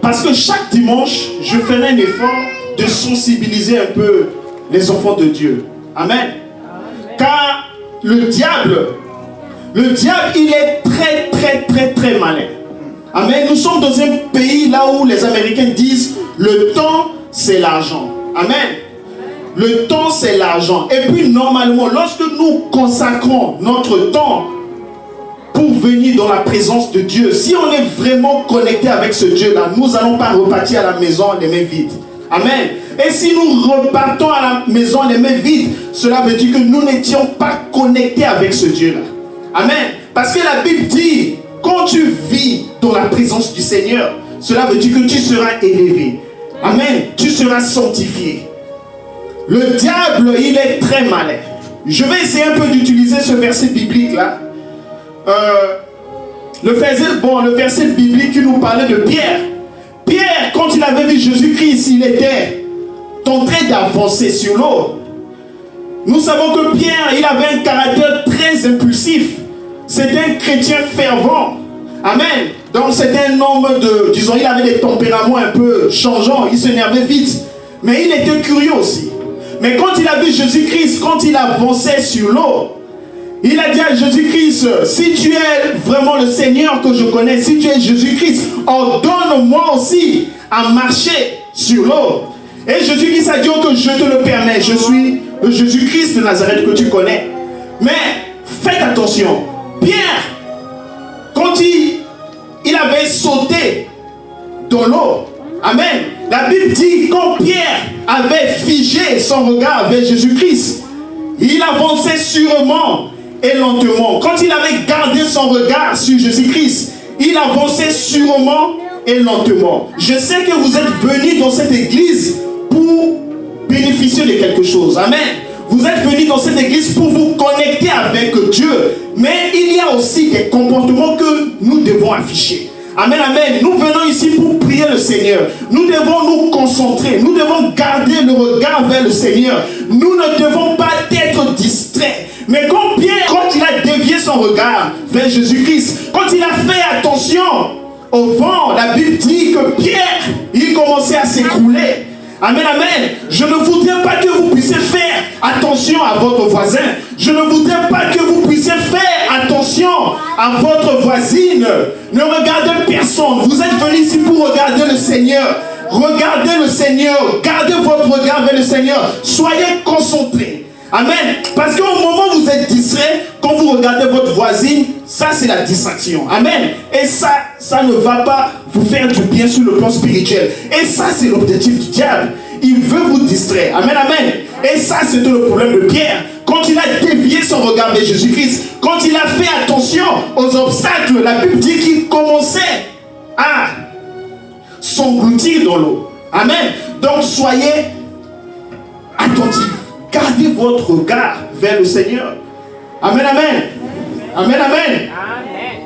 Parce que chaque dimanche, je ferai un effort de sensibiliser un peu les enfants de Dieu. Amen. Car le diable, il est très malin. Amen. Nous sommes dans un pays là où les Américains disent le temps, c'est l'argent. Amen. Le temps, c'est l'argent. Et puis, normalement, lorsque nous consacrons notre temps pour venir dans la présence de Dieu, si on est vraiment connecté avec ce Dieu-là, nous n'allons pas repartir à la maison les mains vides. Amen. Et si nous repartons à la maison les mains vides, cela veut dire que nous n'étions pas connectés avec ce Dieu-là. Amen. Parce que la Bible dit, quand tu vis dans la présence du Seigneur, cela veut dire que tu seras élevé. Amen. Tu seras sanctifié. Le diable, il est très malin. Je vais essayer un peu d'utiliser ce verset biblique-là. Le verset biblique qui nous parlait de Pierre. Pierre, quand il avait vu Jésus-Christ, il était en train d'avancer sur l'eau. Nous savons que Pierre, il avait un caractère très impulsif. C'était un chrétien fervent. Amen. Donc c'était un homme disons, il avait des tempéraments un peu changeants. Il s'énervait vite. Mais il était curieux aussi. Mais quand il a vu Jésus-Christ, quand il avançait sur l'eau, il a dit à Jésus-Christ, si tu es vraiment le Seigneur que je connais, si tu es Jésus-Christ, ordonne-moi aussi à marcher sur l'eau. Et Jésus-Christ a dit que je te le permets, je suis le Jésus-Christ de Nazareth que tu connais. Mais faites attention, Pierre, quand il avait sauté dans l'eau, amen, la Bible dit quand Pierre avait figé son regard vers Jésus-Christ, il avançait sûrement et lentement. Quand il avait gardé son regard sur Jésus-Christ, il avançait sûrement et lentement. Je sais que vous êtes venus dans cette église pour bénéficier de quelque chose. Amen. Vous êtes venus dans cette église pour vous connecter avec Dieu. Mais il y a aussi des comportements que nous devons afficher. Amen, amen. Nous venons ici pour prier le Seigneur. Nous devons nous concentrer. Nous devons garder le regard vers le Seigneur. Nous ne devons pas être distraits. Mais quand Pierre, quand il a dévié son regard vers Jésus-Christ, quand il a fait attention au vent, la Bible dit que Pierre, il commençait à s'écrouler. Amen, amen. Je ne voudrais pas que vous puissiez faire attention à votre voisin. Je ne voudrais pas que vous puissiez faire attention à votre voisine. Ne regardez personne. Vous êtes venus ici pour regarder le Seigneur. Regardez le Seigneur. Gardez votre regard vers le Seigneur. Soyez concentrés. Amen. Parce qu'au moment où vous êtes distrait, quand vous regardez votre voisine, ça c'est la distraction. Amen. Et ça ne va pas vous faire du bien sur le plan spirituel. Et ça c'est l'objectif du diable. Il veut vous distraire. Amen, amen. Et ça c'était le problème de Pierre. Quand il a dévié son regard vers Jésus-Christ, quand il a fait attention aux obstacles, la Bible dit qu'il commençait à s'engloutir dans l'eau. Amen. Donc soyez attentifs. Gardez votre regard vers le Seigneur. Amen, amen. Amen, amen.